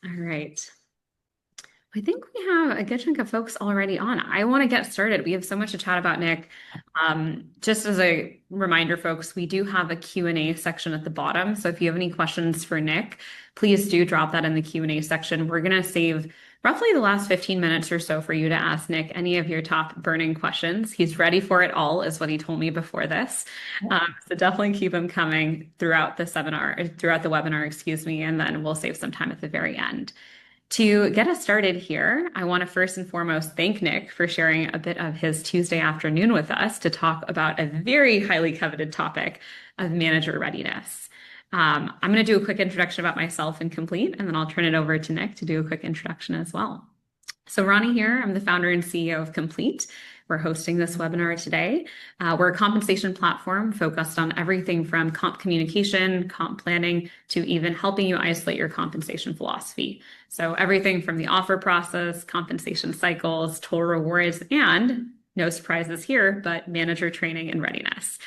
All right. I think we have a good chunk of folks already on. I want to get started. We have so much to chat about, Nick. Just as a reminder, folks, we do have a Q&A section at the bottom. So if you have any questions for Nick, please do drop that in the Q&A section. We're going to save roughly the last 15 minutes or so for you to ask Nick any of your top burning questions. He's ready for it all, is what he told me before this. So definitely keep them coming throughout the webinar, excuse me, and then we'll save some time at the very end. To get us started here, I want to first and foremost thank Nick for sharing a bit of his Tuesday afternoon with us to talk about a very highly coveted topic of manager readiness. I'm going to do a quick introduction about myself and Complete, and then I'll turn it over to Nick to do a quick introduction as well. So Ronnie here, I'm the founder and CEO of Complete. We're hosting this webinar today. We're a compensation platform focused on everything from comp communication, comp planning, to even helping you isolate your compensation philosophy. So everything from the offer process, compensation cycles, total rewards, and no surprises here, but manager training and readiness.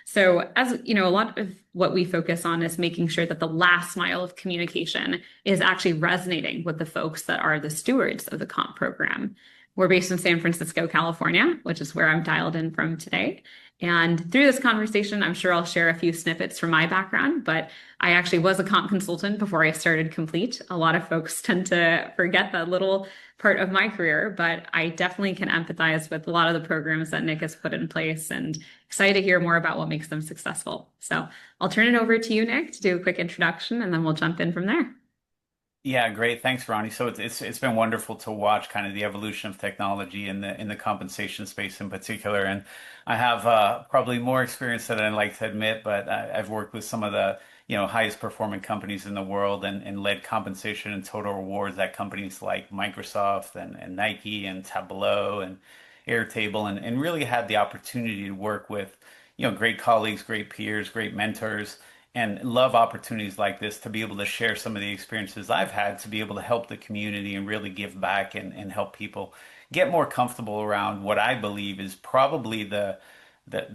So as you know, a lot of what we focus on is making sure that the last mile of communication is actually resonating with the folks that are the stewards of the comp program. We're based in San Francisco, California, which is where I'm dialed in from today. And through this conversation, I'm sure I'll share a few snippets from my background, but I actually was a comp consultant before I started Complete. A lot of folks tend to forget that little part of my career, but I definitely can empathize with a lot of the programs that Nick has put in place and excited to hear more about what makes them successful. So I'll turn it over to you, Nick, to do a quick introduction, and then we'll jump in from there. Yeah, great. Thanks, Ronnie. So it's been wonderful to watch kind of the evolution of technology in the compensation space in particular. And I have probably more experience than I like to admit, but I've worked with some of the highest performing companies in the world and led compensation and total rewards at companies like Microsoft and Nike and Tableau and Airtable and really had the opportunity to work with great colleagues, great peers, great mentors and love opportunities like this to be able to share some of the experiences I've had to be able to help the community and really give back and help people get more comfortable around what I believe is probably the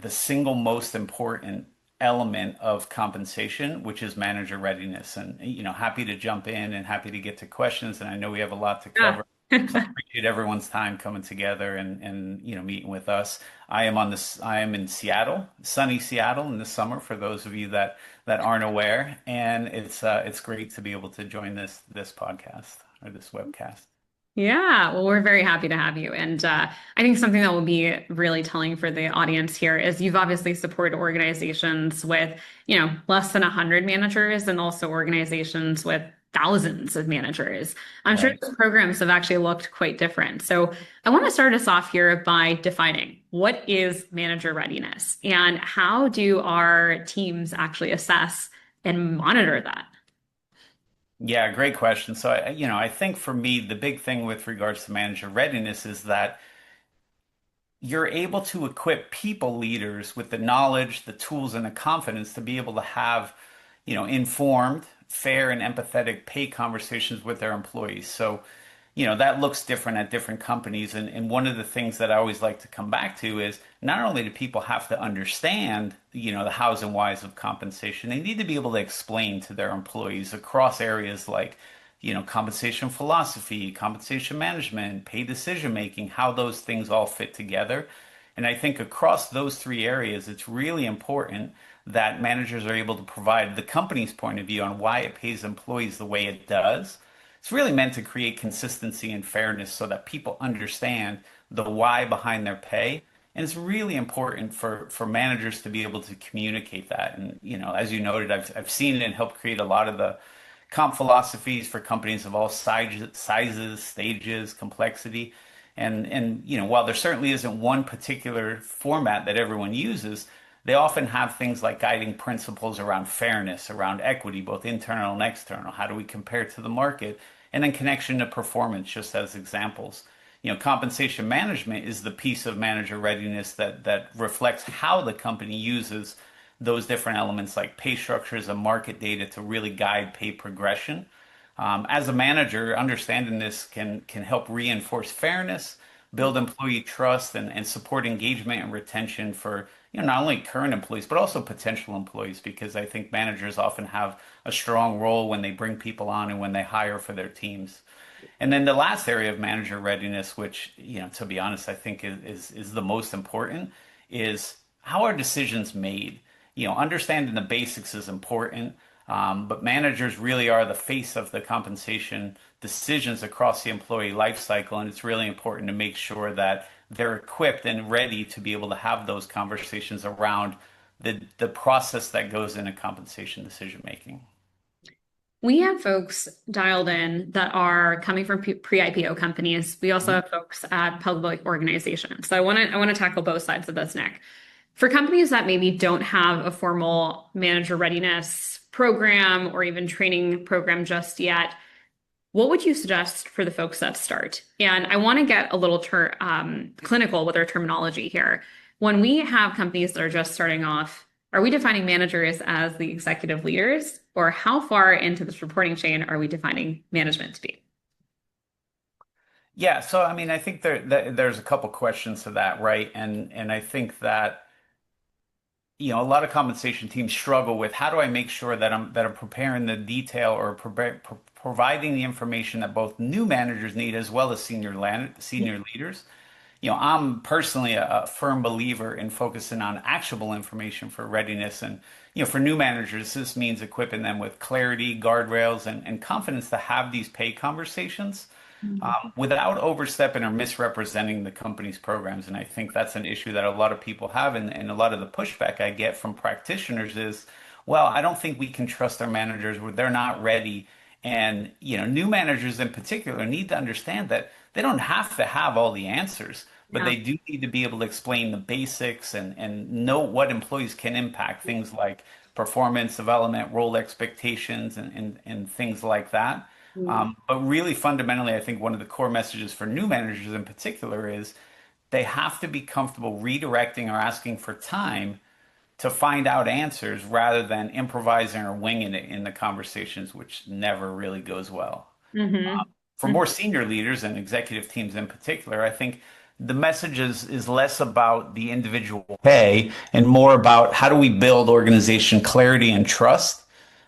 single most important element of compensation, which is manager readiness. And happy to jump in and happy to get to questions. And I know we have a lot to Yeah. cover. So I appreciate everyone's time coming together and meeting with us. I am in Seattle, sunny Seattle in the summer for those of you that aren't aware, and it's great to be able to join this podcast or this webcast. Yeah, well, we're very happy to have you. And I think something that will be really telling for the audience here is you've obviously supported organizations with, less than 100 managers and also organizations with thousands of managers. I'm sure Right. those programs have actually looked quite different. So I want to start us off here by defining what is manager readiness and how do our teams actually assess and monitor that? Yeah, great question. So I think for me, the big thing with regards to manager readiness is that you're able to equip people leaders with the knowledge, the tools, and the confidence to be able to have, informed, fair, and empathetic pay conversations with their employees. So, that looks different at different companies. And one of the things that I always like to come back to is not only do people have to understand, the hows and whys of compensation, they need to be able to explain to their employees across areas like compensation philosophy, compensation management, pay decision making, how those things all fit together. And I think across those three areas, it's really important that managers are able to provide the company's point of view on why it pays employees the way it does. It's really meant to create consistency and fairness so that people understand the why behind their pay. And it's really important for managers to be able to communicate that. And, as you noted, I've seen it and helped create a lot of the comp philosophies for companies of all sizes, stages, complexity. And while there certainly isn't one particular format that everyone uses, they often have things like guiding principles around fairness, around equity, both internal and external. How do we compare to the market? And then connection to performance, just as examples. Compensation management is the piece of manager readiness that reflects how the company uses those different elements like pay structures and market data to really guide pay progression. As a manager, understanding this can help reinforce fairness, build employee trust and support engagement and retention for, not only current employees, but also potential employees, because I think managers often have a strong role when they bring people on and when they hire for their teams. And then the last area of manager readiness, which, to be honest, I think is the most important, is how are decisions made? Understanding the basics is important, but managers really are the face of the compensation decisions across the employee life cycle, and it's really important to make sure that they're equipped and ready to be able to have those conversations around the process that goes into compensation decision making. We have folks dialed in that are coming from pre-IPO companies. We also have folks at public organizations. So I want to tackle both sides of this, Nick. For companies that maybe don't have a formal manager readiness program or even training program just yet, what would you suggest for the folks that start? And I want to get a little clinical with our terminology here. When we have companies that are just starting off, are we defining managers as the executive leaders, or how far into this reporting chain are we defining management to be? Yeah, so I mean, I think there's a couple questions to that, right? And I think that a lot of compensation teams struggle with how do I make sure that I'm preparing the detail or providing the information that both new managers need as well as senior leaders. I'm personally a firm believer in focusing on actionable information for readiness. And, for new managers, this means equipping them with clarity, guardrails, and confidence to have these pay conversations without overstepping or misrepresenting the company's programs. And I think that's an issue that a lot of people have. And a lot of the pushback I get from practitioners is, well, I don't think we can trust our managers where they're not ready. And, new managers in particular need to understand that they don't have to have all the answers, but Yeah. they do need to be able to explain the basics and know what employees can impact, things like performance development, role expectations, and things like that. Mm. But really fundamentally, I think one of the core messages for new managers in particular is they have to be comfortable redirecting or asking for time to find out answers rather than improvising or winging it in the conversations, which never really goes well. Hmm. For more senior leaders and executive teams in particular, I think the message is less about the individual pay and more about how do we build organization clarity and trust.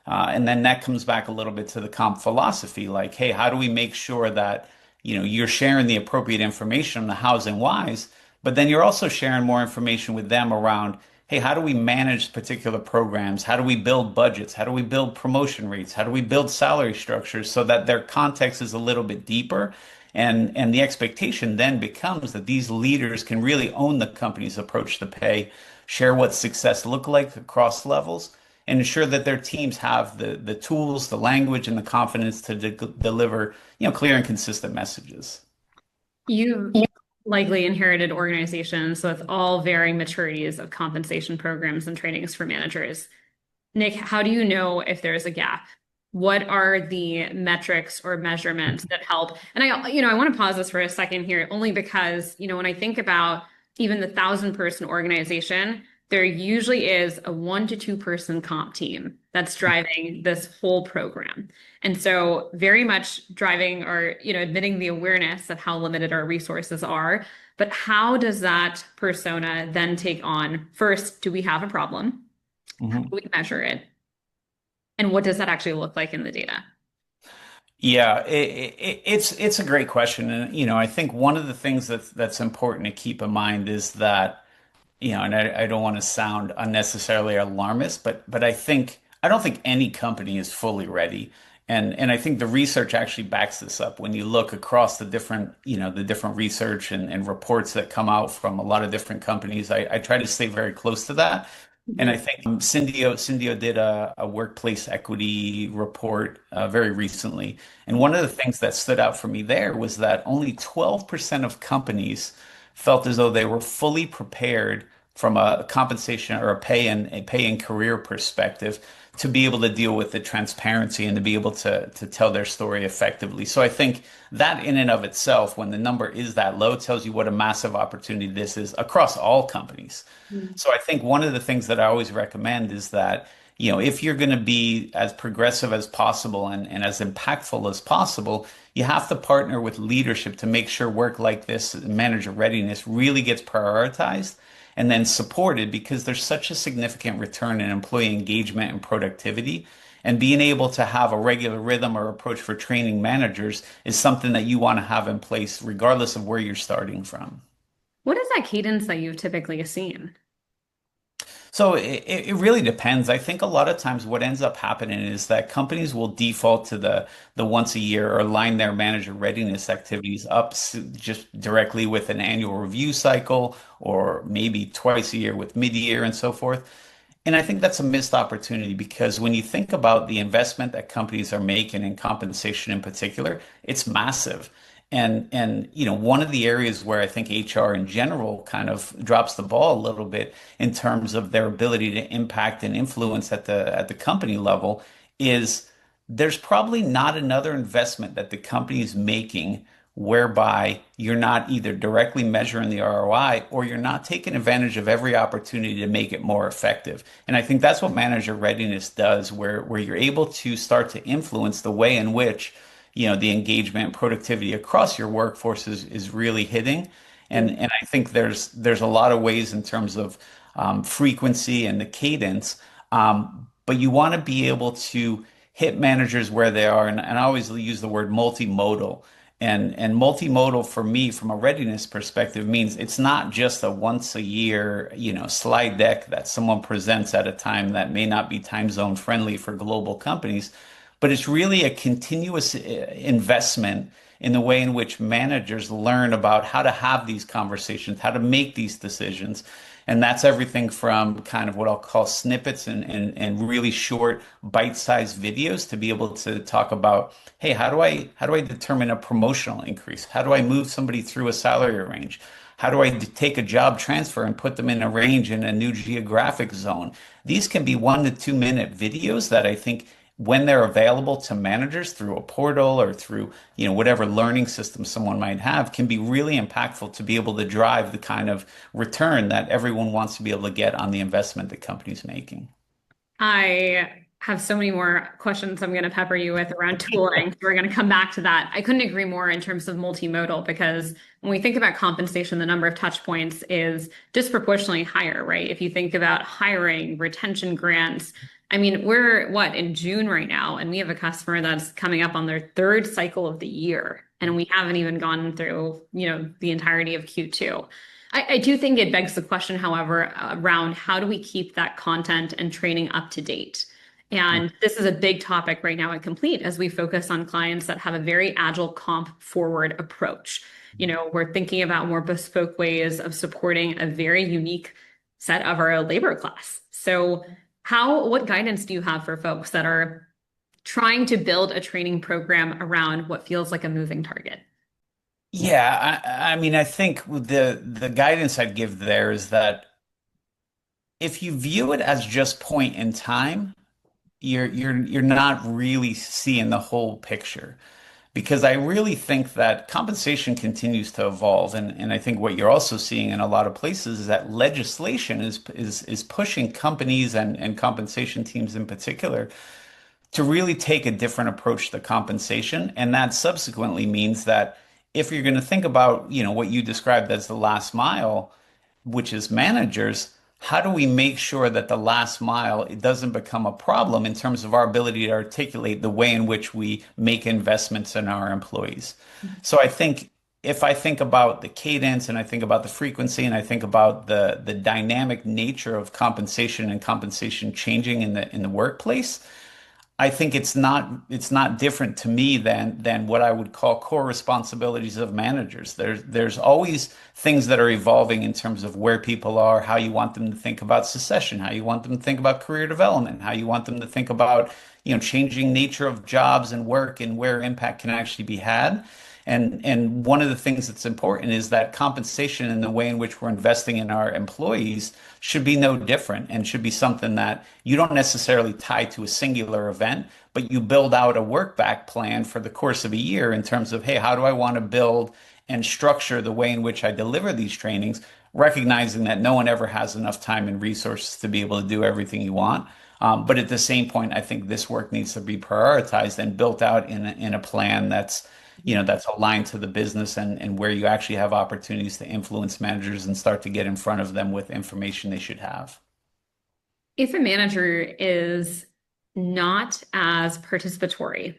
And then that comes back a little bit to the comp philosophy, like, hey, how do we make sure that you're sharing the appropriate information on the hows and whys, but then you're also sharing more information with them around, hey, how do we manage particular programs? How do we build budgets? How do we build promotion rates? How do we build salary structures so that their context is a little bit deeper? And the expectation then becomes that these leaders can really own the company's approach to pay, share what success look like across levels, and ensure that their teams have the tools, the language, and the confidence to deliver, clear and consistent messages. You've likely inherited organizations with all varying maturities of compensation programs and trainings for managers. Nick, how do you know if there's a gap? What are the metrics or measurements that help? And I want to pause this for a second here, only because, when I think about even the 1,000-person organization, there usually is a 1 to 2 person comp team that's driving this whole program. And so very much driving or, admitting the awareness of how limited our resources are. But how does that persona then take on, first, do we have a problem? How do Mhm. we measure it? And what does that actually look like in the data? Yeah, it's a great question, and I think one of the things that's important to keep in mind is that and I don't want to sound unnecessarily alarmist, but I don't think any company is fully ready. And I think the research actually backs this up. When you look across the different research and reports that come out from a lot of different companies, I try to stay very close to that. And I Mhm. think Syndio did a workplace equity report very recently. And one of the things that stood out for me there was that only 12% of companies felt as though they were fully prepared from a compensation or a pay and career perspective to be able to deal with the transparency and to be able to tell their story effectively. So I think that in and of itself, when the number is that low, tells you what a massive opportunity this is across all companies. Mhm. So I think one of the things that I always recommend is that if you're going to be as progressive as possible and as impactful as possible, you have to partner with leadership to make sure work like this, manager readiness, really gets prioritized and then supported because there's such a significant return in employee engagement and productivity. And being able to have a regular rhythm or approach for training managers is something that you want to have in place regardless of where you're starting from. What is that cadence that you've typically seen? So it really depends. I think a lot of times what ends up happening is that companies will default to the once a year or align their manager readiness activities up just directly with an annual review cycle or maybe twice a year with mid-year and so forth. And I think that's a missed opportunity because when you think about the investment that companies are making in compensation in particular, it's massive. And one of the areas where I think HR in general kind of drops the ball a little bit in terms of their ability to impact and influence at the company level is there's probably not another investment that the company is making whereby you're not either directly measuring the ROI or you're not taking advantage of every opportunity to make it more effective. And I think that's what manager readiness does, where you're able to start to influence the way in which, the engagement and productivity across your workforce is really hitting. And I think there's a lot of ways in terms of frequency and the cadence. But you want to be able to hit managers where they are. And I always use the word multimodal. And multimodal for me, from a readiness perspective, means it's not just a once a year, slide deck that someone presents at a time that may not be time zone friendly for global companies, but it's really a continuous investment in the way in which managers learn about how to have these conversations, how to make these decisions. And that's everything from kind of what I'll call snippets and really short bite-sized videos to be able to talk about, hey, how do I determine a promotional increase? How do I move somebody through a salary range? How do I take a job transfer and put them in a range in a new geographic zone? These can be 1 to 2 minute videos that I think when they're available to managers through a portal or through, whatever learning system someone might have, can be really impactful to be able to drive the kind of return that everyone wants to be able to get on the investment the company's making. I have so many more questions I'm going to pepper you with around tooling. So we're going to come back to that. I couldn't agree more in terms of multimodal because when we think about compensation, the number of touch points is disproportionately higher, right? If you think about hiring, retention grants, I mean, we're what, in June right now, and we have a customer that's coming up on their third cycle of the year, and we haven't even gone through, the entirety of Q2. I do think it begs the question, however, around how do we keep that content and training up to date? And this is a big topic right now at Complete as we focus on clients that have a very agile comp forward approach. We're thinking about more bespoke ways of supporting a very unique set of our labor class. So what guidance do you have for folks that are trying to build a training program around what feels like a moving target? Yeah, I mean, I think the guidance I'd give there is that if you view it as just point in time, you're not really seeing the whole picture. Because I really think that compensation continues to evolve, and I think what you're also seeing in a lot of places is that legislation is pushing companies and compensation teams in particular to really take a different approach to compensation. And that subsequently means that if you're going to think about, what you described as the last mile, which is managers, how do we make sure that the last mile it doesn't become a problem in terms of our ability to articulate the way in which we make investments in our employees? So I think if I think about the cadence and I think about the frequency and I think about the dynamic nature of compensation and compensation changing in the workplace, I think it's not different to me than what I would call core responsibilities of managers. There's always things that are evolving in terms of where people are, how you want them to think about succession, how you want them to think about career development, how you want them to think about, changing nature of jobs and work and where impact can actually be had. And one of the things that's important is that compensation and the way in which we're investing in our employees should be no different and should be something that you don't necessarily tie to a singular event, but you build out a work back plan for the course of a year in terms of, hey, how do I want to build and structure the way in which I deliver these trainings, recognizing that no one ever has enough time and resources to be able to do everything you want. But at the same point, I think this work needs to be prioritized and built out in a plan that's, that's aligned to the business and where you actually have opportunities to influence managers and start to get in front of them with information they should have. If a manager is not as participatory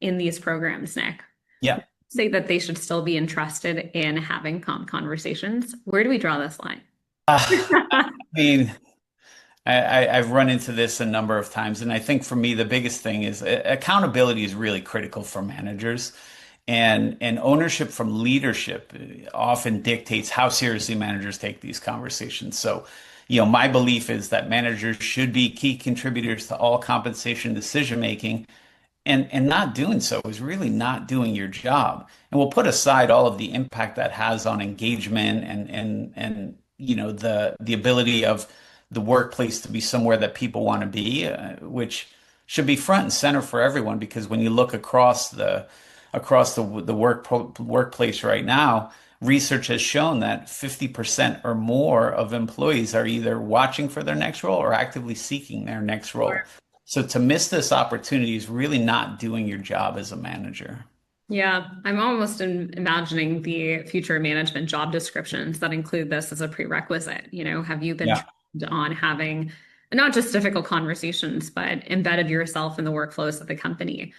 in these programs, Nick, Yeah. say that they should still be interested in having conversations. Where do we draw this line? I mean, I've run into this a number of times, and I think for me, the biggest thing is accountability is really critical for managers, and ownership from leadership often dictates how seriously managers take these conversations. So, my belief is that managers should be key contributors to all compensation decision making, and not doing so is really not doing your job. And we'll put aside all of the impact that has on engagement and the ability of the workplace to be somewhere that people want to be, which should be front and center for everyone. Because when you look across the workplace right now, research has shown that 50% or more of employees are either watching for their next role or actively seeking their next role. So to miss this opportunity is really not doing your job as a manager. Yeah, I'm almost imagining the future management job descriptions that include this as a prerequisite. Have you been Yeah. trained on having not just difficult conversations, but embedded yourself in the workflows of the company?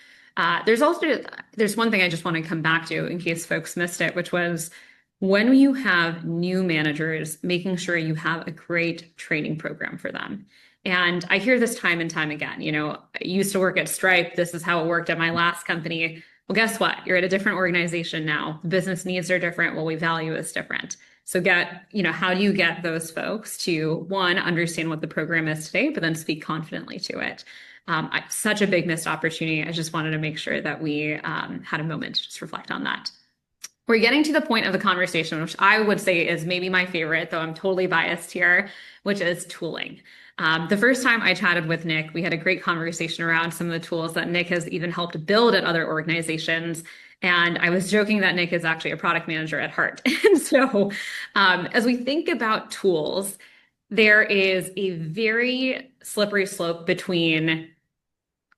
There's one thing I just want to come back to in case folks missed it, which was when you have new managers, making sure you have a great training program for them. And I hear this time and time again. I used to work at Stripe. This is how it worked at my last company. Well, guess what? You're at a different organization now. The business needs are different. What we value is different. So how do you get those folks to, one, understand what the program is today, but then speak confidently to it? Such a big missed opportunity. I just wanted to make sure that we had a moment to just reflect on that. We're getting to the point of the conversation, which I would say is maybe my favorite, though I'm totally biased here, which is tooling. The first time I chatted with Nick, we had a great conversation around some of the tools that Nick has even helped build at other organizations. And I was joking that Nick is actually a product manager at heart. And so, as we think about tools, there is a very slippery slope between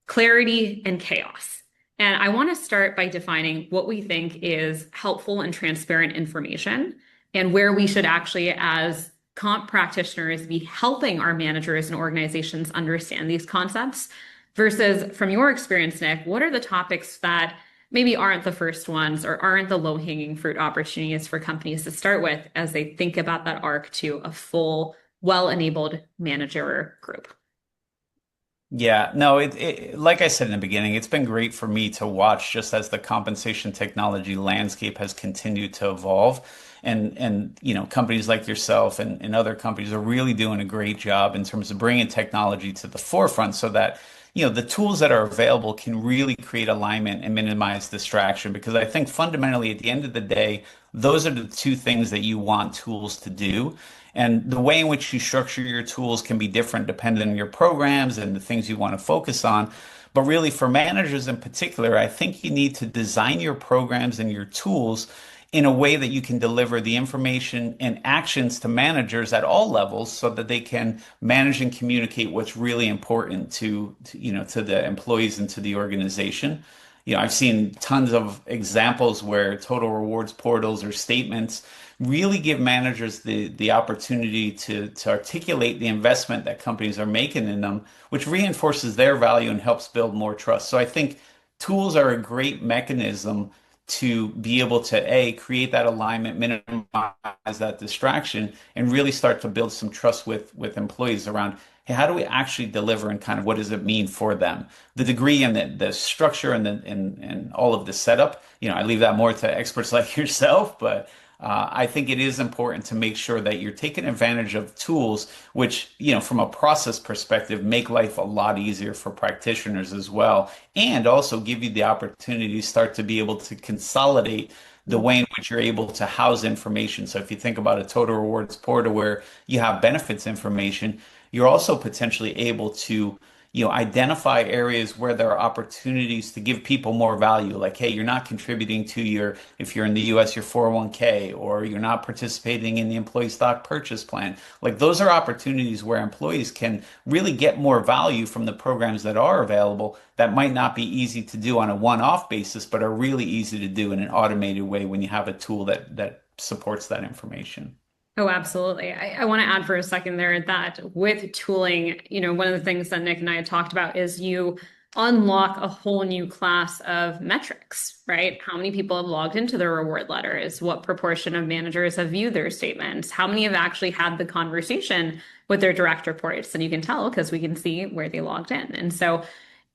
clarity and chaos. And I want to start by defining what we think is helpful and transparent information and where we should actually, as comp practitioners, be helping our managers and organizations understand these concepts versus from your experience, Nick, what are the topics that maybe aren't the first ones or aren't the low-hanging fruit opportunities for companies to start with as they think about that arc to a full, well-enabled manager group? Yeah, no, like I said in the beginning, it's been great for me to watch just as the compensation technology landscape has continued to evolve. And companies like yourself and other companies are really doing a great job in terms of bringing technology to the forefront so that, the tools that are available can really create alignment and minimize distraction. Because I think fundamentally, at the end of the day, those are the two things that you want tools to do. And the way in which you structure your tools can be different depending on your programs and the things you want to focus on. But really, for managers in particular, I think you need to design your programs and your tools in a way that you can deliver the information and actions to managers at all levels so that they can manage and communicate what's really important to the employees and to the organization. I've seen tons of examples where total rewards portals or statements really give managers the opportunity to articulate the investment that companies are making in them, which reinforces their value and helps build more trust. So I think tools are a great mechanism to be able to create that alignment, minimize that distraction, and really start to build some trust with employees around, hey, how do we actually deliver and kind of what does it mean for them? The degree and the structure and all of the setup, I leave that more to experts like yourself, but I think it is important to make sure that you're taking advantage of tools which, from a process perspective, make life a lot easier for practitioners as well, and also give you the opportunity to start to be able to consolidate the way in which you're able to house information. So if you think about a total rewards portal where you have benefits information, you're also potentially able to identify areas where there are opportunities to give people more value. Like, hey, you're not contributing to if you're in the US, your 401k, or you're not participating in the employee stock purchase plan. Like, those are opportunities where employees can really get more value from the programs that are available that might not be easy to do on a one-off basis, but are really easy to do in an automated way when you have a tool that supports that information. Oh, absolutely. I want to add for a second there that with tooling, one of the things that Nick and I had talked about is you unlock a whole new class of metrics, right? How many people have logged into their reward letters? What proportion of managers have viewed their statements? How many have actually had the conversation with their direct reports? And you can tell because we can see where they logged in. And so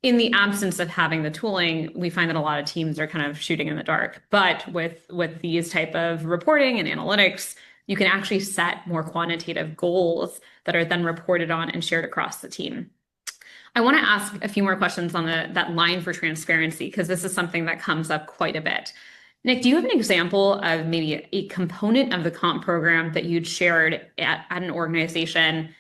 in the absence of having the tooling, we find that a lot of teams are kind of shooting in the dark. But with these type of reporting and analytics, you can actually set more quantitative goals that are then reported on and shared across the team. I want to ask a few more questions on that line for transparency, because this is something that comes up quite a bit. Nick, do you have an example of maybe a component of the comp program that you'd shared at an organization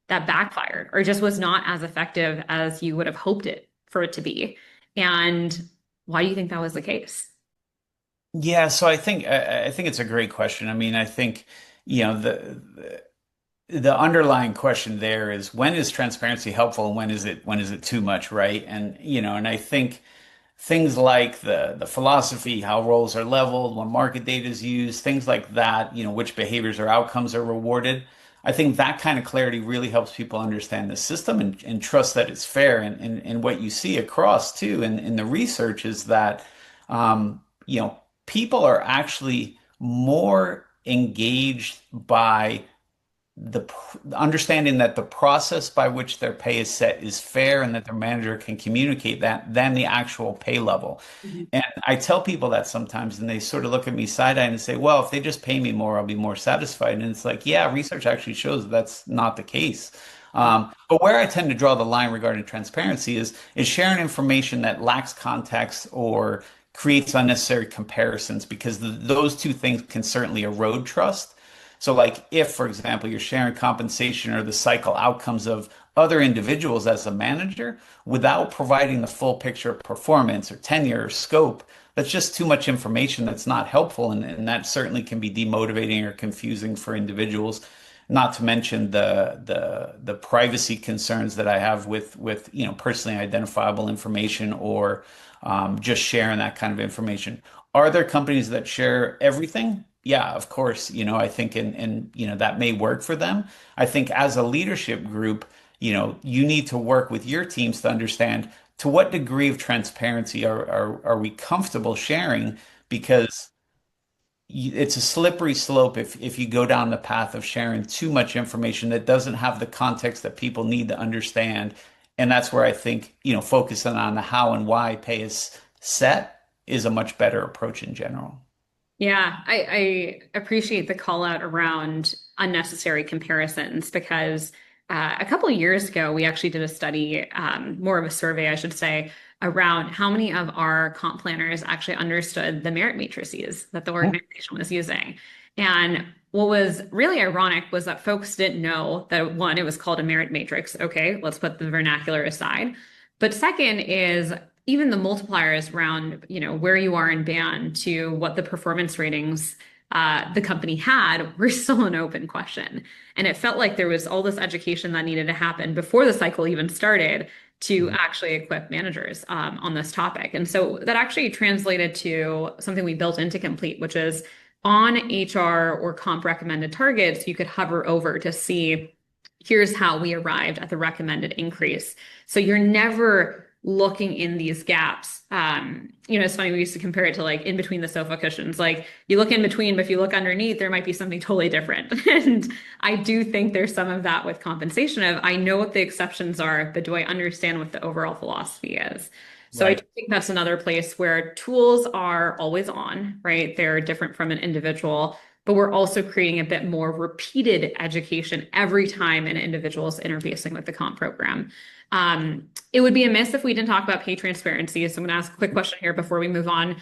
that backfired or just was not as effective as you would have hoped it for it to be? And why do you think that was the case? Yeah, so I think it's a great question. I mean, I think the underlying question there is when is transparency helpful and when is it too much, right? And I think things like the philosophy, how roles are leveled, when market data is used, things like that, which behaviors or outcomes are rewarded. I think that kind of clarity really helps people understand the system and trust that it's fair. And what you see across too in the research is that people are actually more engaged by understanding that the process by which their pay is set is fair and that their manager can communicate that than the actual pay level. Mhm. And I tell people that sometimes and they sort of look at me side-eye and say, well, if they just pay me more, I'll be more satisfied. And it's like, yeah, research actually shows that's not the case. But where I tend to draw the line regarding transparency is sharing information that lacks context or creates unnecessary comparisons because those two things can certainly erode trust. So, like, if, for example, you're sharing compensation or the cycle outcomes of other individuals as a manager without providing the full picture of performance or tenure or scope, that's just too much information that's not helpful. And that certainly can be demotivating or confusing for individuals. Not to mention the privacy concerns that I have with personally identifiable information or just sharing that kind of information. Are there companies that share everything? Yeah, of course. I think and that may work for them. I think as a leadership group, you need to work with your teams to understand to what degree of transparency are we comfortable sharing because it's a slippery slope if you go down the path of sharing too much information that doesn't have the context that people need to understand. And that's where I think, focusing on the how and why pay is set is a much better approach in general. Yeah, I appreciate the call out around unnecessary comparisons because a couple of years ago, we actually did a study, more of a survey, I should say, around how many of our comp planners actually understood the merit matrices that the organization was using. And what was really ironic was that folks didn't know that one, it was called a merit matrix. Okay, let's put the vernacular aside. But second is even the multipliers around, where you are in band to what the performance ratings the company had were still an open question. And it felt like there was all this education that needed to happen before the cycle even started to Mhm. actually equip managers on this topic. And so that actually translated to something we built into Complete, which is on HR or comp recommended targets, you could hover over to see here's how we arrived at the recommended increase. So you're never looking in these gaps. It's funny, we used to compare it to like in between the sofa cushions. Like you look in between, but if you look underneath, there might be something totally different. And I do think there's some of that with compensation of I know what the exceptions are, but do I understand what the overall philosophy is? So I Right. do think that's another place where tools are always on, right? They're different from an individual, but we're also creating a bit more repeated education every time an individual is interfacing with the comp program. It would be amiss if we didn't talk about pay transparency. So I'm going to ask a quick question here before we move on.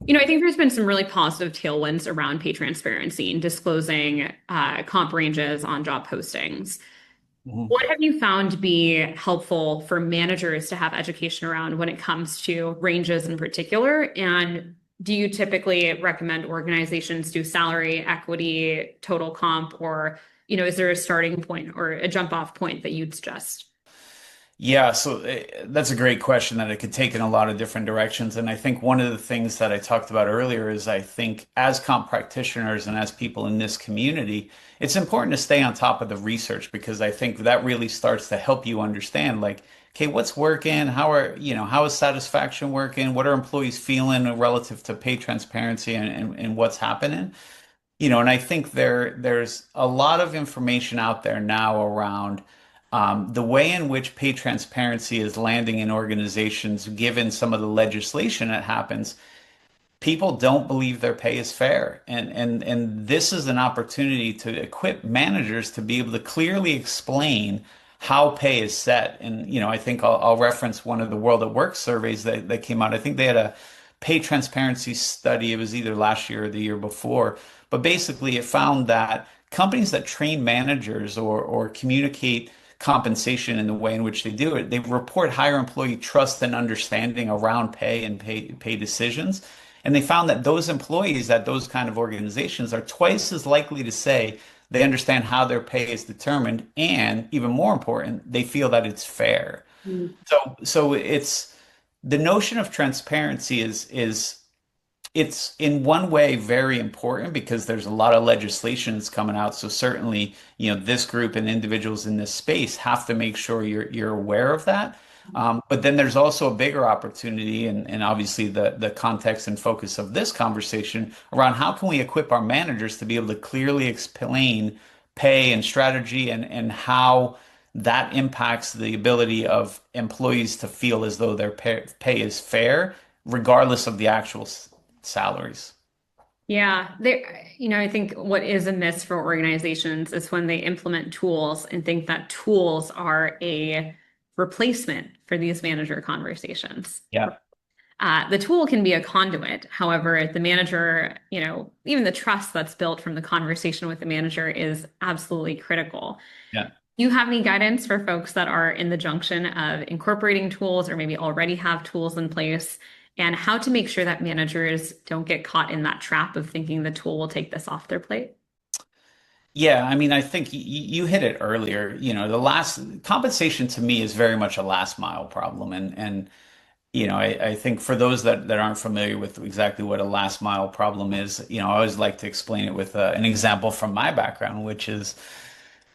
I think there's been some really positive tailwinds around pay transparency and disclosing comp ranges on job postings. Mhm. What have you found to be helpful for managers to have education around when it comes to ranges in particular? And do you typically recommend organizations do salary, equity, total comp, or, is there a starting point or a jump off point that you'd suggest? Yeah, so that's a great question that it could take in a lot of different directions. And I think one of the things that I talked about earlier is I think as comp practitioners and as people in this community, it's important to stay on top of the research because I think that really starts to help you understand like, okay, what's working? How is satisfaction working? What are employees feeling relative to pay transparency and what's happening? And I think there's a lot of information out there now around the way in which pay transparency is landing in organizations, given some of the legislation that happens. People don't believe their pay is fair, and this is an opportunity to equip managers to be able to clearly explain how pay is set. And I think I'll reference one of the World at Work surveys that came out. I think they had a pay transparency study. It was either last year or the year before, but basically it found that companies that train managers or communicate compensation in the way in which they do it, they report higher employee trust and understanding around pay and pay decisions. And they found that those employees at those kind of organizations are twice as likely to say they understand how their pay is determined, and even more important, they feel that it's fair. So it's the notion of transparency is it's in one way very important because there's a lot of legislation that's coming out. So certainly, this group and individuals in this space have to make sure you're aware of that. But then there's also a bigger opportunity, and obviously the context and focus of this conversation around how can we equip our managers to be able to clearly explain pay and strategy and how that impacts the ability of employees to feel as though their pay is fair, regardless of the actual salaries. Yeah, I think what is a miss for organizations is when they implement tools and think that tools are a replacement for these manager conversations. Yeah. The tool can be a conduit. However, the manager, even the trust that's built from the conversation with the manager is absolutely critical. Yeah. Do you have any guidance for folks that are in the junction of incorporating tools or maybe already have tools in place and how to make sure that managers don't get caught in that trap of thinking the tool will take this off their plate? Yeah, I mean, I think you hit it earlier. The last compensation to me is very much a last mile problem. And I think for those that aren't familiar with exactly what a last mile problem is, I always like to explain it with an example from my background, which is,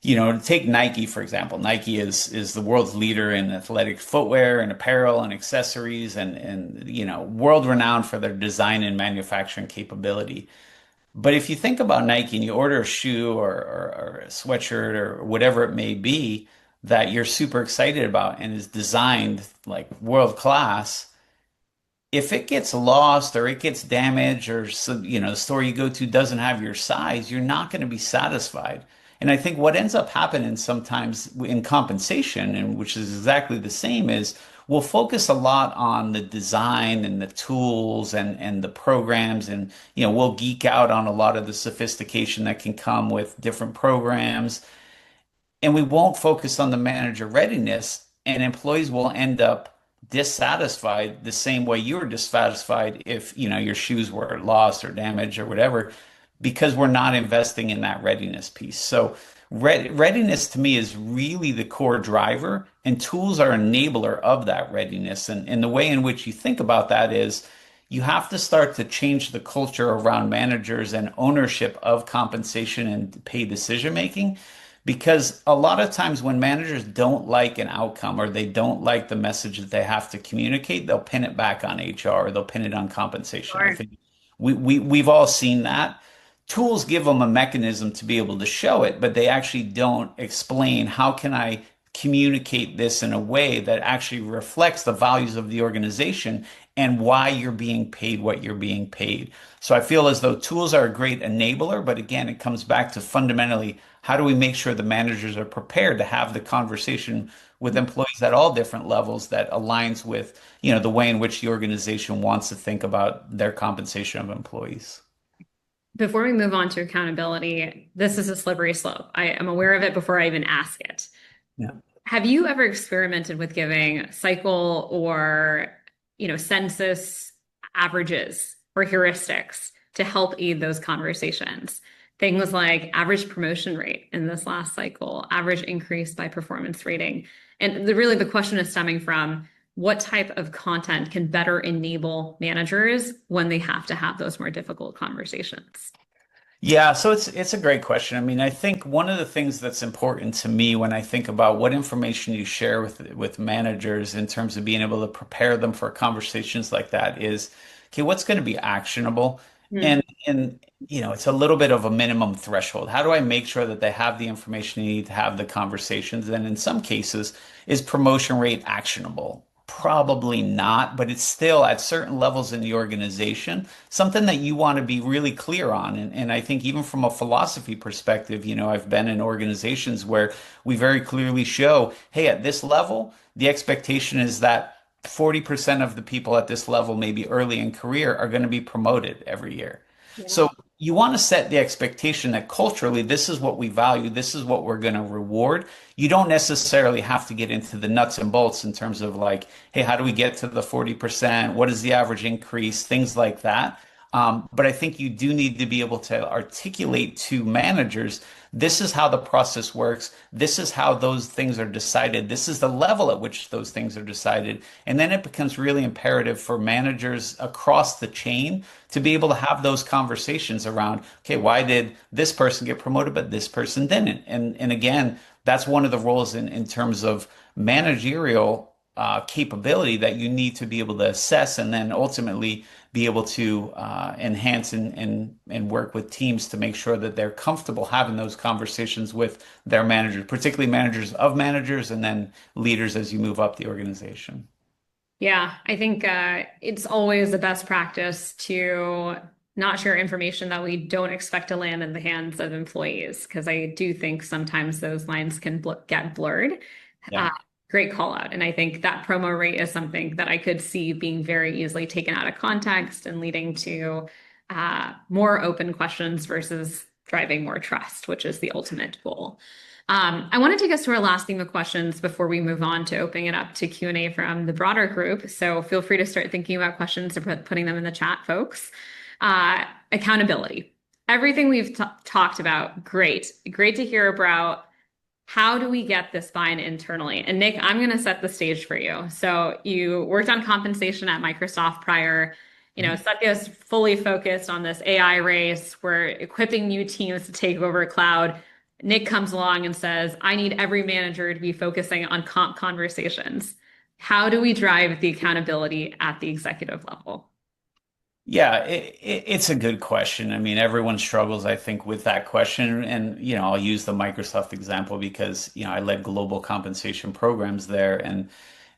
take Nike, for example. Nike is the world's leader in athletic footwear and apparel and accessories and world renowned for their design and manufacturing capability. But if you think about Nike and you order a shoe or a sweatshirt or whatever it may be that you're super excited about and is designed like world class, if it gets lost or it gets damaged or the store you go to doesn't have your size, you're not going to be satisfied. And I think what ends up happening sometimes in compensation, and which is exactly the same, is we'll focus a lot on the design and the tools and the programs, and we'll geek out on a lot of the sophistication that can come with different programs, and we won't focus on the manager readiness, and employees will end up dissatisfied the same way you were dissatisfied if your shoes were lost or damaged or whatever, because we're not investing in that readiness piece. So readiness to me is really the core driver, and tools are enabler of that readiness. And the way in which you think about that is you have to start to change the culture around managers and ownership of compensation and pay decision making. Because a lot of times when managers don't like an outcome or they don't like the message that they have to communicate, they'll pin it back on HR or they'll pin it on compensation. I Sure. think we've all seen that. Tools give them a mechanism to be able to show it, but they actually don't explain how can I communicate this in a way that actually reflects the values of the organization and why you're being paid what you're being paid. So I feel as though tools are a great enabler, but again, it comes back to fundamentally how do we make sure the managers are prepared to have the conversation with employees at all different levels that aligns with, the way in which the organization wants to think about their compensation of employees. Before we move on to accountability, this is a slippery slope. I am aware of it before I even ask it. Yeah. Have you ever experimented with giving cycle or, census averages or heuristics to help aid those conversations? Things like average promotion rate in this last cycle, average increase by performance rating. And really the question is stemming from what type of content can better enable managers when they have to have those more difficult conversations? Yeah, so it's a great question. I mean, I think one of the things that's important to me when I think about what information you share with managers in terms of being able to prepare them for conversations like that is, okay, what's going to be actionable? Hmm. And it's a little bit of a minimum threshold. How do I make sure that they have the information they need to have the conversations? And in some cases, is promotion rate actionable? Probably not, but it's still at certain levels in the organization something that you want to be really clear on. And I think even from a philosophy perspective, I've been in organizations where we very clearly show, hey, at this level, the expectation is that 40% of the people at this level, maybe early in career, are going to be promoted every year. Yeah. So you want to set the expectation that culturally, this is what we value, this is what we're going to reward. You don't necessarily have to get into the nuts and bolts in terms of like, hey, how do we get to the 40%? What is the average increase? Things like that. But I think you do need to be able to articulate to managers, this is how the process works. This is how those things are decided. This is the level at which those things are decided. And then it becomes really imperative for managers across the chain to be able to have those conversations around, okay, why did this person get promoted, but this person didn't? And again, that's one of the roles in terms of managerial capability that you need to be able to assess and then ultimately be able to enhance and work with teams to make sure that they're comfortable having those conversations with their managers, particularly managers of managers and then leaders as you move up the organization. Yeah, I think it's always the best practice to not share information that we don't expect to land in the hands of employees, because I do think sometimes those lines can get blurred. Uh, Yeah. Great call out. And I think that promo rate is something that I could see being very easily taken out of context and leading to more open questions versus driving more trust, which is the ultimate goal. I want to take us to our last theme of questions before we move on to opening it up to Q&A from the broader group. So feel free to start thinking about questions or putting them in the chat, folks. Accountability. Everything we've talked about, great. Great to hear about how do we get this buy-in internally? And Nick, I'm going to set the stage for you. So you worked on compensation at Microsoft prior. Satya's fully focused on this AI race. We're equipping new teams to take over cloud. Nick comes along and says, I need every manager to be focusing on comp conversations. How do we drive the accountability at the executive level? Yeah, it's a good question. I mean, everyone struggles, I think, with that question. And, I'll use the Microsoft example because, I led global compensation programs there.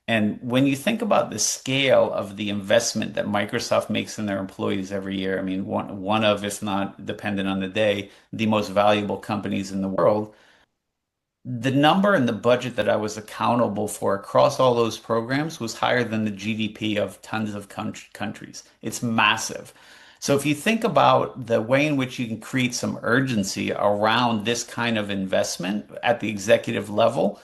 And when you think about the scale of the investment that Microsoft makes in their employees every year, I mean, one of, if not dependent on the day, the most valuable companies in the world, the number and the budget that I was accountable for across all those programs was higher than the GDP of tons of countries. It's massive. So if you think about the way in which you can create some urgency around this kind of investment at the executive level,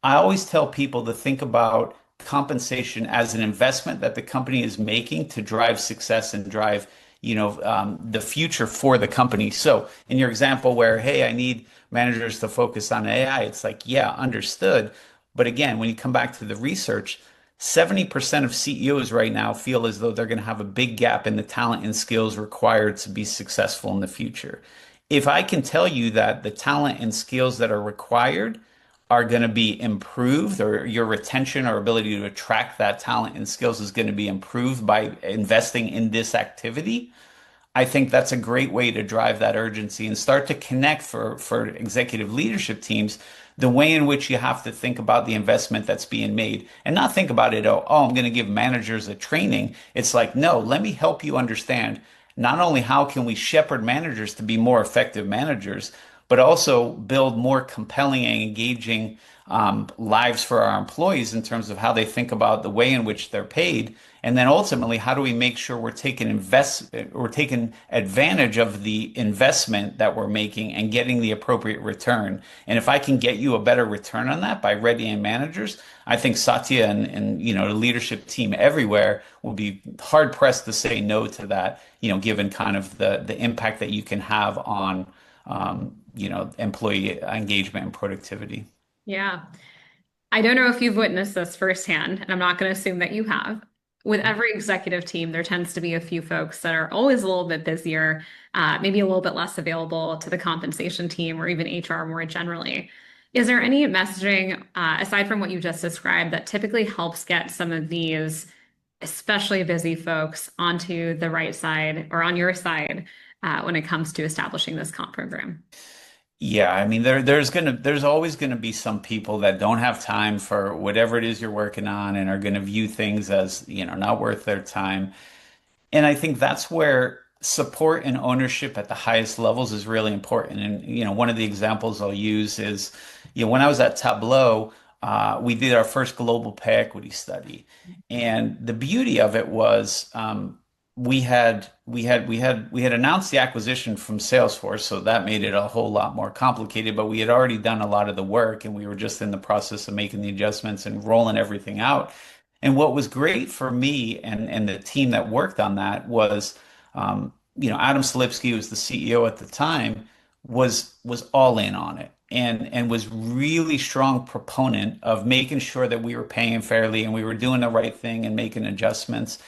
I always tell people to think about compensation as an investment that the company is making to drive success and drive, the future for the company. So in your example where, hey, I need managers to focus on AI, it's like, yeah, understood. But again, when you come back to the research, 70% of CEOs right now feel as though they're going to have a big gap in the talent and skills required to be successful in the future. If I can tell you that the talent and skills that are required are going to be improved, or your retention or ability to attract that talent and skills is going to be improved by investing in this activity, I think that's a great way to drive that urgency and start to connect for executive leadership teams the way in which you have to think about the investment that's being made and not think about it, oh, I'm going to give managers a training. It's like, no, let me help you understand not only how can we shepherd managers to be more effective managers, but also build more compelling and engaging lives for our employees in terms of how they think about the way in which they're paid. And then ultimately, how do we make sure we're taking advantage of the investment that we're making and getting the appropriate return? And if I can get you a better return on that by readying managers, I think Satya and the leadership team everywhere will be hard pressed to say no to that, given kind of the impact that you can have on employee engagement and productivity. Yeah. I don't know if you've witnessed this firsthand, and I'm not going to assume that you have. With every executive team, there tends to be a few folks that are always a little bit busier, maybe a little bit less available to the compensation team or even HR more generally. Is there any messaging, aside from what you just described, that typically helps get some of these especially busy folks onto the right side or on your side when it comes to establishing this comp program? Yeah, I mean there's always gonna be some people that don't have time for whatever it is you're working on and are gonna view things as, not worth their time. And I think that's where support and ownership at the highest levels is really important. And, one of the examples I'll use is, when I was at Tableau, we did our first global pay equity study. And the beauty of it was, we had announced the acquisition from Salesforce, so that made it a whole lot more complicated, but we had already done a lot of the work and we were just in the process of making the adjustments and rolling everything out. And what was great for me and the team that worked on that was, Adam Selipsky, who was the CEO at the time, was all in on it and was really strong proponent of making sure that we were paying fairly and we were doing the right thing and making adjustments.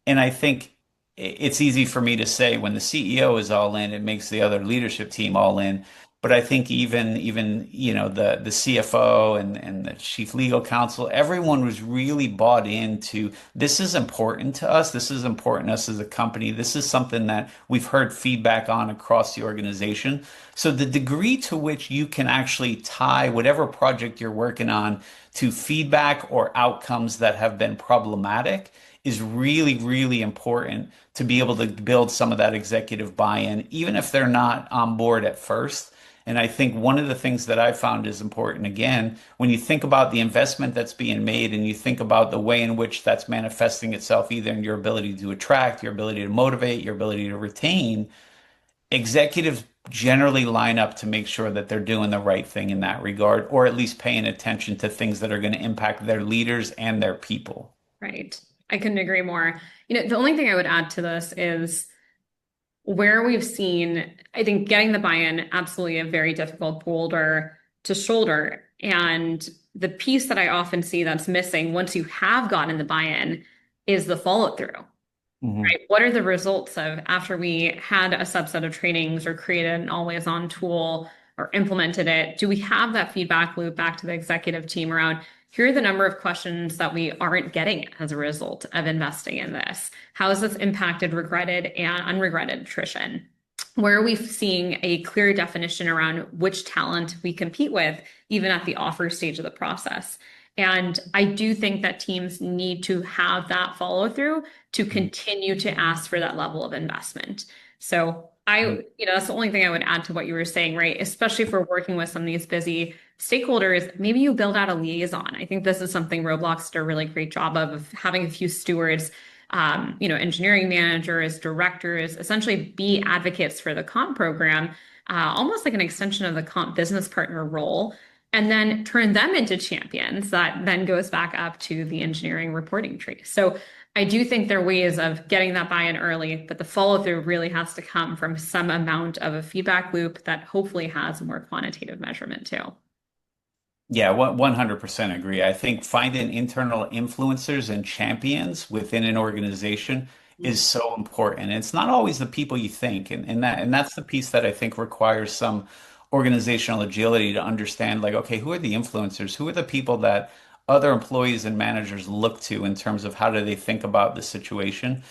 And I think it's easy for me to say when the CEO is all in, it makes the other leadership team all in. But I think even the CFO and the chief legal counsel, everyone was really bought into this is important to us. This is important to us as a company. This is something that we've heard feedback on across the organization. So the degree to which you can actually tie whatever project you're working on to feedback or outcomes that have been problematic is really, really important to be able to build some of that executive buy-in, even if they're not on board at first. And I think one of the things that I found is important, again, when you think about the investment that's being made and you think about the way in which that's manifesting itself, either in your ability to attract, your ability to motivate, your ability to retain, executives generally line up to make sure that they're doing the right thing in that regard, or at least paying attention to things that are going to impact their leaders and their people. Right. I couldn't agree more. The only thing I would add to this is where we've seen, I think getting the buy-in, absolutely a very difficult boulder to shoulder. And the piece that I often see that's missing once you have gotten the buy-in is the follow-through. Mhm. Right? What are the results of after we had a subset of trainings or created an always-on tool or implemented it? Do we have that feedback loop back to the executive team around here are the number of questions that we aren't getting as a result of investing in this? How has this impacted regretted and unregretted attrition? Where are we seeing a clear definition around which talent we compete with, even at the offer stage of the process? And I do think that teams need to have that follow through to continue to ask for that level of investment. So that's the only thing I would add to what you were saying, right? Especially if we're working with some of these busy stakeholders, maybe you build out a liaison. I think this is something Roblox did a really great job of having a few stewards, engineering managers, directors, essentially be advocates for the comp program, almost like an extension of the comp business partner role, and then turn them into champions that then goes back up to the engineering reporting tree. So I do think there are ways of getting that buy-in early, but the follow-through really has to come from some amount of a feedback loop that hopefully has more quantitative measurement too. Yeah, 100% agree. I think finding internal influencers and champions within an organization is so important. It's not always the people you think, and that's the piece that I think requires some organizational agility to understand, like, okay, who are the influencers? Who are the people that other employees and managers look to in terms of how do they think about the situation?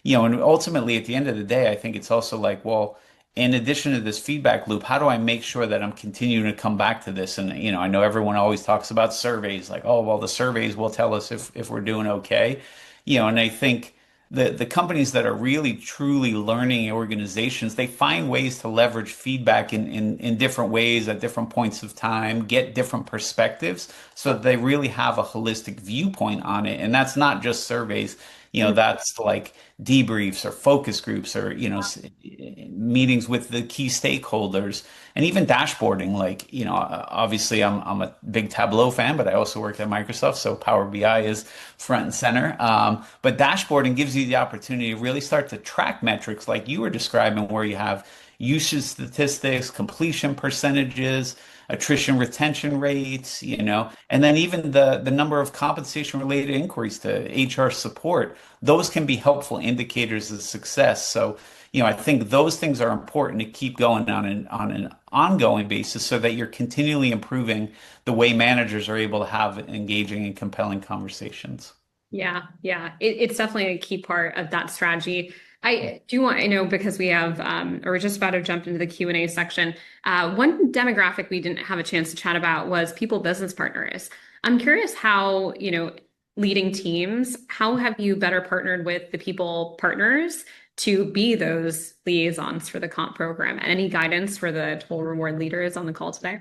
And ultimately at the end of the day, I think it's also like, well, in addition to this feedback loop, how do I make sure that I'm continuing to come back to this? And, I know everyone always talks about surveys like, oh, well, the surveys will tell us if we're doing okay. And I think the companies that are really truly learning organizations, they find ways to leverage feedback in different ways at different points of time, get different perspectives so that they really have a holistic viewpoint on it. And that's not just surveys. That's like debriefs or focus groups or, meetings with the key stakeholders and even dashboarding. Like, obviously I'm a big Tableau fan, but I also worked at Microsoft, so Power BI is front and center. But dashboarding gives you the opportunity to really start to track metrics like you were describing, where you have usage statistics, completion percentages, attrition retention rates, and then even the number of compensation related inquiries to HR support. Those can be helpful indicators of success. So, I think those things are important to keep going on an ongoing basis so that you're continually improving the way managers are able to have engaging and compelling conversations. Yeah, yeah. It's definitely a key part of that strategy. I do want, I know because we have, or we're just about to jump into the Q&A section. One demographic we didn't have a chance to chat about was people business partners. I'm curious how, leading teams, how have you better partnered with the people partners to be those liaisons for the comp program? Any guidance for the total reward leaders on the call today?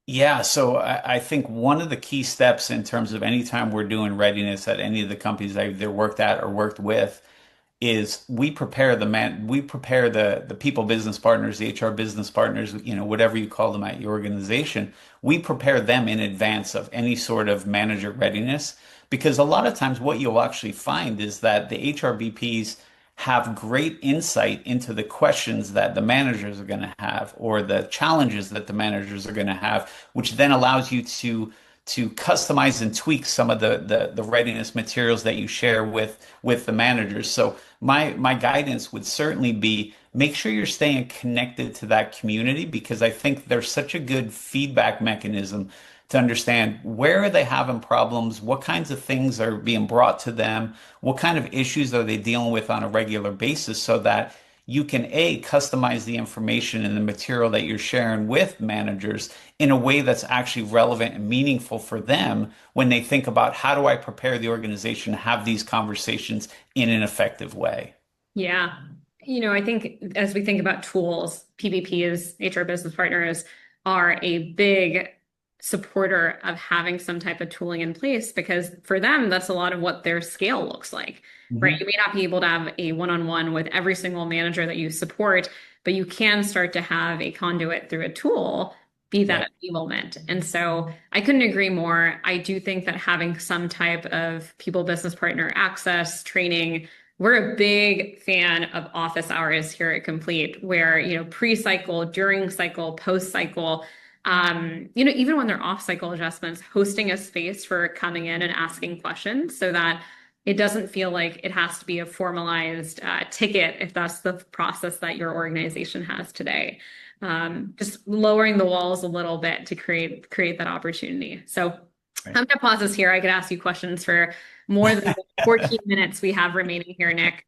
Yeah, so I think one of the key steps in terms of any time we're doing readiness at any of the companies I've either worked at or worked with is we prepare the people business partners, the HR business partners, whatever you call them at your organization, we prepare them in advance of any sort of manager readiness. Because a lot of times what you'll actually find is that the HR VPs have great insight into the questions that the managers are going to have or the challenges that the managers are going to have, which then allows you to customize and tweak some of the readiness materials that you share with the managers. So my guidance would certainly be make sure you're staying connected to that community because I think there's such a good feedback mechanism to understand where are they having problems, what kinds of things are being brought to them, what kind of issues are they dealing with on a regular basis so that you can customize the information and the material that you're sharing with managers in a way that's actually relevant and meaningful for them when they think about how do I prepare the organization to have these conversations in an effective way. Yeah. I think as we think about tools, PBPs, HR business partners are a big supporter of having some type of tooling in place because for them, that's a lot of what their scale looks like, right? You Mhm. may not be able to have a one-on-one with every single manager that you support, but you can start to have a conduit through a tool, be Right. that enablement. And so I couldn't agree more. I do think that having some type of people business partner access, training, we're a big fan of office hours here at Complete, where, pre-cycle, during cycle, post-cycle, even when they're off-cycle adjustments, hosting a space for coming in and asking questions so that it doesn't feel like it has to be a formalized ticket if that's the process that your organization has today. Just lowering the walls a little bit to create that opportunity. So Right. I'm going to pause this here. I could ask you questions for more than the 14 minutes we have remaining here, Nick.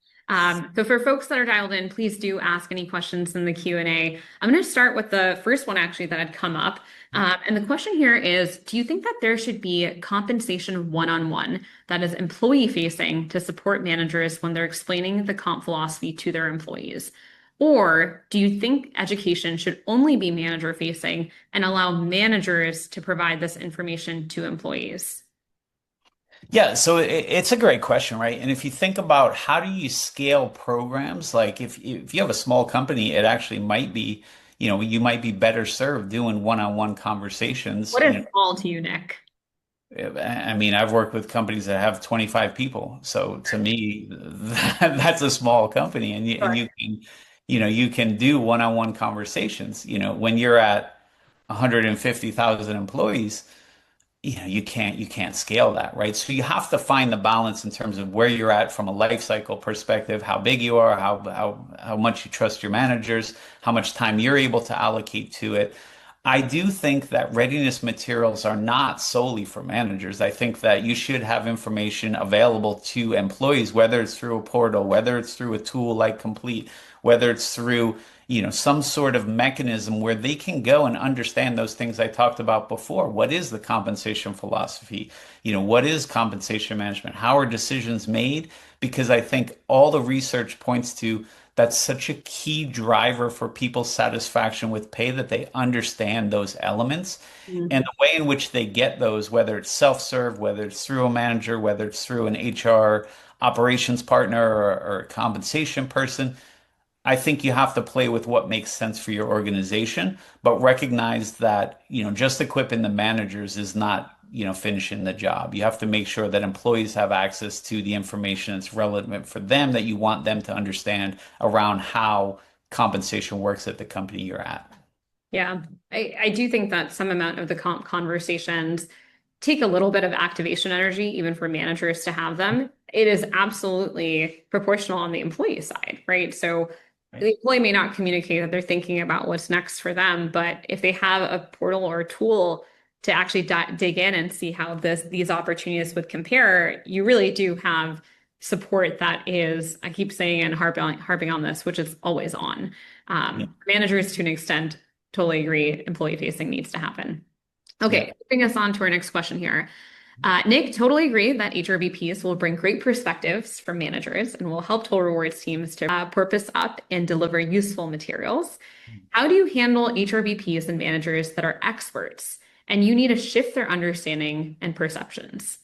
So for folks that are dialed in, please do ask any questions in the Q&A. I'm going to start with the first one actually that had come up. And the question here is, do you think that there should be compensation one-on-one that is employee facing to support managers when they're explaining the comp philosophy to their employees? Or do you think education should only be manager facing and allow managers to provide this information to employees? Yeah, so it's a great question, right? And if you think about how do you scale programs, like if you have a small company, it actually might be, you might be better served doing one-on-one conversations. What is all to you, Nick? I mean, I've worked with companies that have 25 people. So to me, that's a small company and Sure. you can do one-on-one conversations. When you're at 150,000 employees, you can't scale that, right? So you have to find the balance in terms of where you're at from a life cycle perspective, how big you are, how much you trust your managers, how much time you're able to allocate to it. I do think that readiness materials are not solely for managers. I think that you should have information available to employees, whether it's through a portal, whether it's through a tool like Complete, whether it's through, some sort of mechanism where they can go and understand those things I talked about before. What is the compensation philosophy? What is compensation management? How are decisions made? Because I think all the research points to that's such a key driver for people's satisfaction with pay that they understand those elements and the way in which they get those, whether it's self-serve, whether it's through a manager, whether it's through an HR operations partner or a compensation person. I think you have to play with what makes sense for your organization, but recognize that, just equipping the managers is not, finishing the job. You have to make sure that employees have access to the information that's relevant for them that you want them to understand around how compensation works at the company you're at. Yeah, I do think that some amount of the comp conversations take a little bit of activation energy, even for managers to have them. It is absolutely proportional on the employee side, right? So Right. the employee may not communicate that they're thinking about what's next for them, but if they have a portal or a tool to actually dig in and see how these opportunities would compare, you really do have support that is, I keep saying and harping on this, which is always on. Yeah. Managers, to an extent, totally agree, employee facing needs to happen. Yeah. Okay, moving us on to our next question here. Nick, totally agree that HRBPs will bring great perspectives from managers and will help total rewards teams to purpose up and deliver useful materials. How do you handle HRBPs and managers that are experts and you need to shift their understanding and perceptions?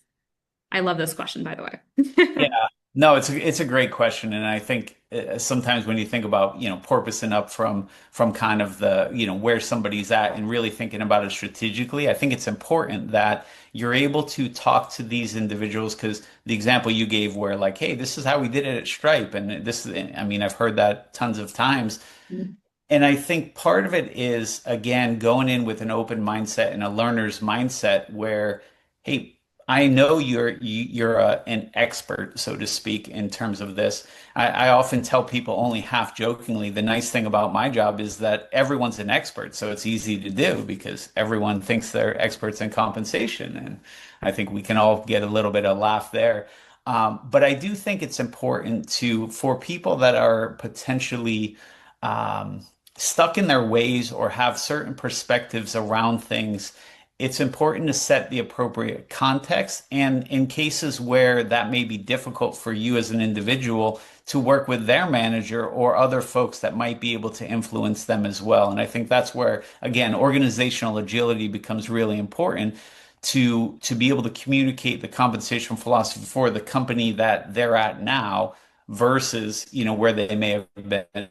I love this question, by the Yeah, way. no, it's a great question, and I think sometimes when you think about porpoising up from kind of the where somebody's at and really thinking about it strategically, I think it's important that you're able to talk to these individuals because the example you gave where like, hey, this is how we did it at Stripe, and this is, I mean, I've heard that tons of times. And I think part of it is, again, going in with an open mindset and a learner's mindset where, hey, I know you're an expert, so to speak, in terms of this. I often tell people only half jokingly, the nice thing about my job is that everyone's an expert, so it's easy to do because everyone thinks they're experts in compensation. And I think we can all get a little bit of laugh there. But I do think it's important for people that are potentially um, stuck in their ways or have certain perspectives around things, it's important to set the appropriate context. And in cases where that may be difficult for you as an individual, to work with their manager or other folks that might be able to influence them as well. And I think that's where, again, organizational agility becomes really important to be able to communicate the compensation philosophy for the company that they're at now versus, where they may have been.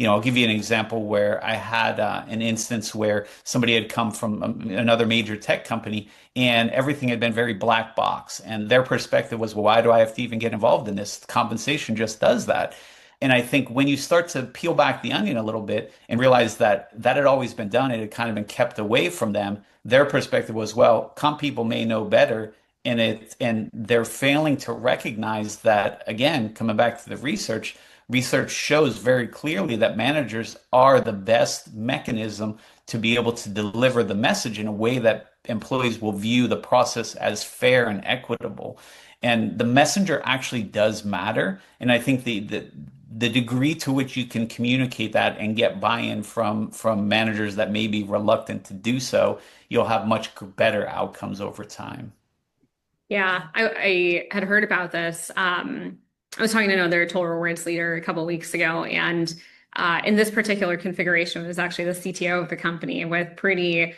I'll give you an example where I had an instance where somebody had come from another major tech company and everything had been very black box. And their perspective was, well, why do I have to even get involved in this? Compensation just does that. And I think when you start to peel back the onion a little bit and realize that that had always been done, it had kind of been kept away from them. Their perspective was, well, comp people may know better. And they're failing to recognize that, again, coming back to the research shows very clearly that managers are the best mechanism to be able to deliver the message in a way that employees will view the process as fair and equitable. And the messenger actually does matter. And I think the degree to which you can communicate that and get buy-in from managers that may be reluctant to do so, you'll have much better outcomes over time. Yeah, I had heard about this. I was talking to another total rewards leader a couple of weeks ago, and in this particular configuration, it was actually the CTO of the company with pretty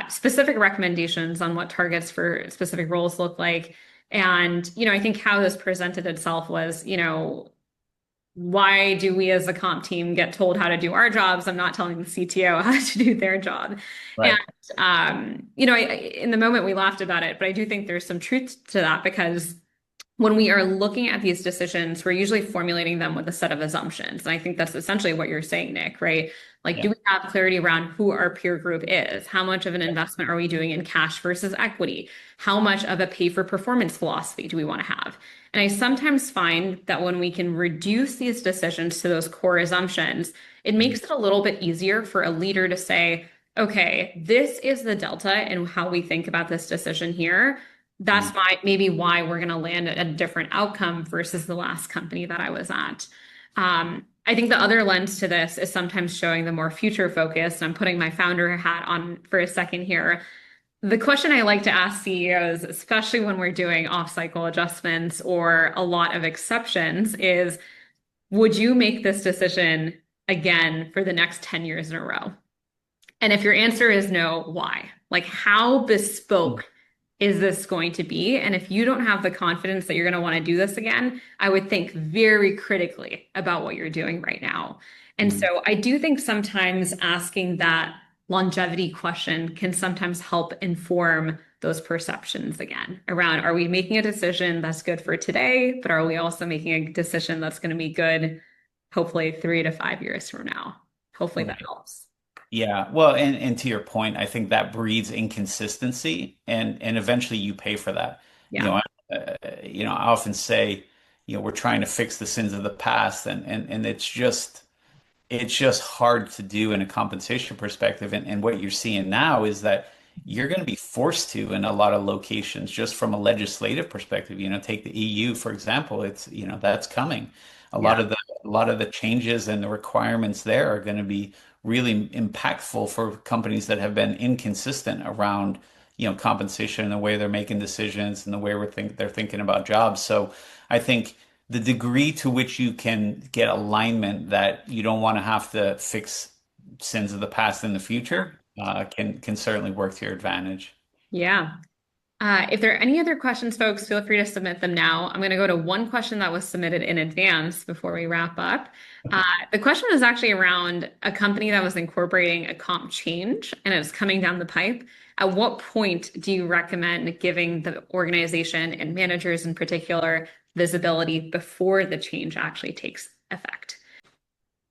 specific recommendations on what targets for specific roles look like. And, I think how this presented itself was, why do we as a comp team get told how to do our jobs? I'm not telling the CTO how to do their job. And, Right. in the moment we laughed about it, but I do think there's some truth to that because when we are looking at these decisions, we're usually formulating them with a set of assumptions. And I think that's essentially what you're saying, Nick, right? Like, do Yeah. we have clarity around who our peer group is? How much of an investment are we doing in cash versus equity? How much of a pay for performance philosophy do we want to have? And I sometimes find that when we can reduce these decisions to those core assumptions, it makes it a little bit easier for a leader to say, okay, this is the delta in how we think about this decision here. That's Mhm. maybe why we're going to land at a different outcome versus the last company that I was at. I think the other lens to this is sometimes showing the more future focused. I'm putting my founder hat on for a second here. The question I like to ask CEOs, especially when we're doing off-cycle adjustments or a lot of exceptions, is would you make this decision again for the next 10 years in a row? And if your answer is no, why? Like, how bespoke is this going to be? And if you don't have the confidence that you're going to want to do this again, I would think very critically about what you're doing right now. And Mhm. so I do think sometimes asking that longevity question can sometimes help inform those perceptions again around, are we making a decision that's good for today, but are we also making a decision that's going to be good, hopefully 3 to 5 years from now? Hopefully that Right. helps. Yeah. Well, and to your point, I think that breeds inconsistency and eventually you pay for that. You Yeah. know, I often say, we're trying to fix the sins of the past and it's just hard to do in a compensation perspective. And what you're seeing now is that you're going to be forced to in a lot of locations, just from a legislative perspective. Take the EU, for example. That's coming. A lot Yeah. of the a lot of the changes and the requirements there are going to be really impactful for companies that have been inconsistent around, compensation and the way they're making decisions and the way they're thinking about jobs. So I think the degree to which you can get alignment that you don't want to have to fix sins of the past in the future can certainly work to your advantage. Yeah. If there are any other questions, folks, feel free to submit them now. I'm going to go to one question that was submitted in advance before we wrap up. The question was actually around a company that was incorporating a comp change and it's coming down the pipe. At what point do you recommend giving the organization and managers in particular visibility before the change actually takes effect?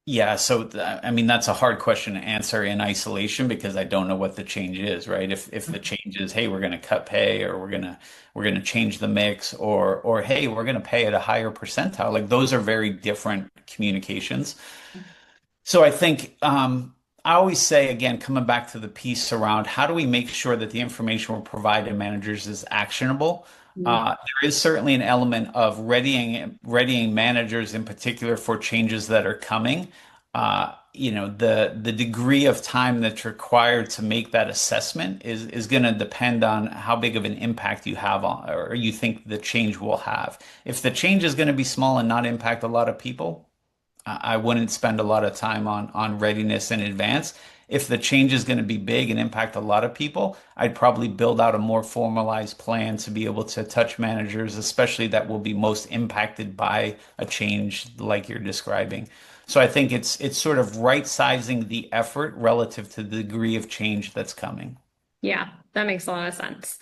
Yeah, so I mean that's a hard question to answer in isolation because I don't know what the change is, right? If the change is, hey, we're going to cut pay, or we're going to change the mix, or hey, we're going to pay at a higher percentile, like those are very different communications. So I think I always say again, coming back to the piece around how do we make sure that the information we're providing managers is actionable. Mm. There is certainly an element of readying managers in particular for changes that are coming. The degree of time that's required to make that assessment is going to depend on how big of an impact you have on, or you think the change will have. If the change is going to be small and not impact a lot of people, I wouldn't spend a lot of time on readiness in advance. If the change is going to be big and impact a lot of people, I'd probably build out a more formalized plan to be able to touch managers, especially that will be most impacted by a change like you're describing. So I think it's sort of right sizing the effort relative to the degree of change that's coming. Yeah, that makes a lot of sense.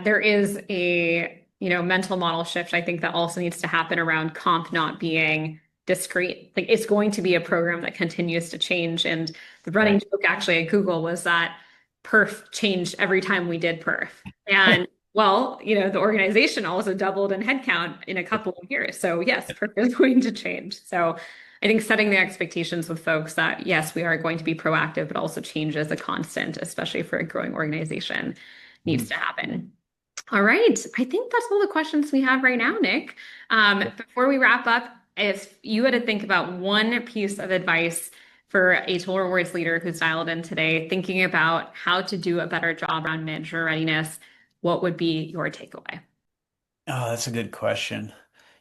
There is a, mental model shift I think that also needs to happen around comp not being discrete. Like it's going to be a program that continues to change. And the running Right. joke actually at Google was that perf changed every time we did perf. And well, the organization also doubled in headcount in a couple of years. So yes, perf is going to change. So I think setting the expectations with folks that yes, we are going to be proactive, but also change is a constant, especially for a growing organization, needs to happen. All right. I think that's all the questions we have right now, Nick. Before we wrap up, if you had to think about one piece of advice for a total rewards leader who's dialed in today, thinking about how to do a better job around manager readiness, what would be your takeaway? Oh, that's a good question.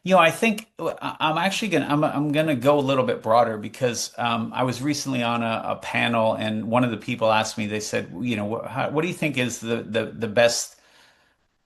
I think I'm actually gonna go a little bit broader because I was recently on a panel and one of the people asked me, they said, what do you think is the best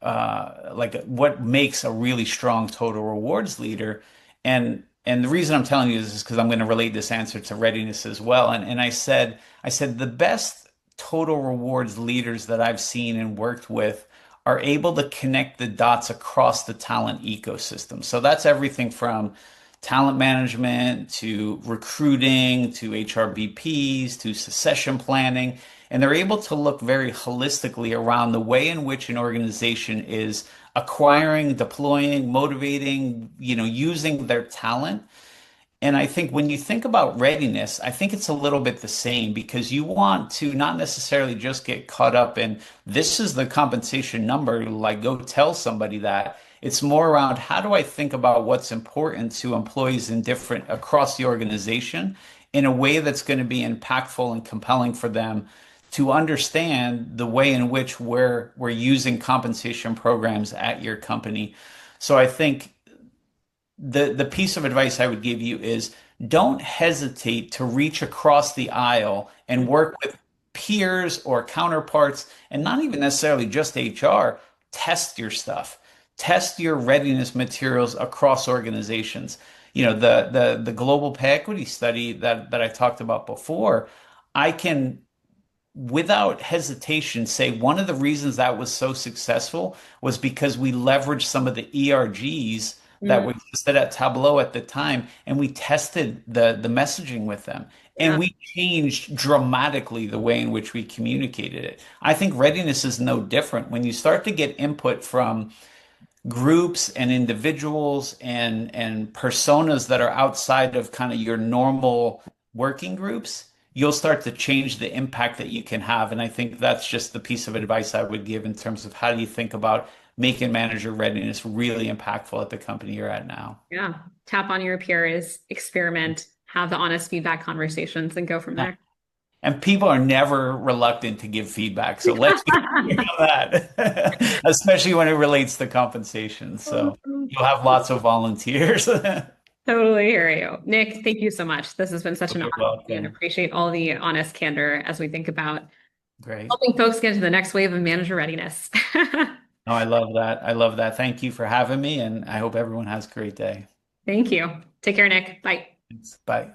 like what makes a really strong total rewards leader? And the reason I'm telling you this is because I'm going to relate this answer to readiness as well. And I said the best total rewards leaders that I've seen and worked with are able to connect the dots across the talent ecosystem. So that's everything from talent management to recruiting to HRBPs to succession planning. And they're able to look very holistically around the way in which an organization is acquiring, deploying, motivating, using their talent. And I think when you think about readiness, I think it's a little bit the same because you want to not necessarily just get caught up in this is the compensation number, like go tell somebody that. It's more around how do I think about what's important to employees in different across the organization in a way that's going to be impactful and compelling for them to understand the way in which we're using compensation programs at your company. So I think the piece of advice I would give you is don't hesitate to reach across the aisle and work with peers or counterparts, and not even necessarily just HR. Test your stuff. Test your readiness materials across organizations. The global pay equity study that I talked about before, I can without hesitation say one of the reasons that was so successful was because we leveraged some of the ERGs that Mm, were existed at Tableau at the time, and we tested the messaging with them. And yeah. we changed dramatically the way in which we communicated it. I think readiness is no different. When you start to get input from groups and individuals and personas that are outside of kind of your normal working groups, you'll start to change the impact that you can have. And I think that's just the piece of advice I would give in terms of how do you think about making manager readiness really impactful at the company you're at now. Yeah. Tap on your peers, experiment, have the honest feedback conversations, and go from there. And people are never reluctant to give feedback. So let's be clear on that, especially when it relates to compensation. So you'll have lots of volunteers. Totally hear you. Nick, thank you so much. This has been such an You're honor and welcome. appreciate all the honest candor as we think about Great. helping folks get into the next wave of manager readiness. No, I love that. I love that. Thank you for having me, and I hope everyone has a great day. Thank you. Take care, Nick. Bye. Thanks. Bye.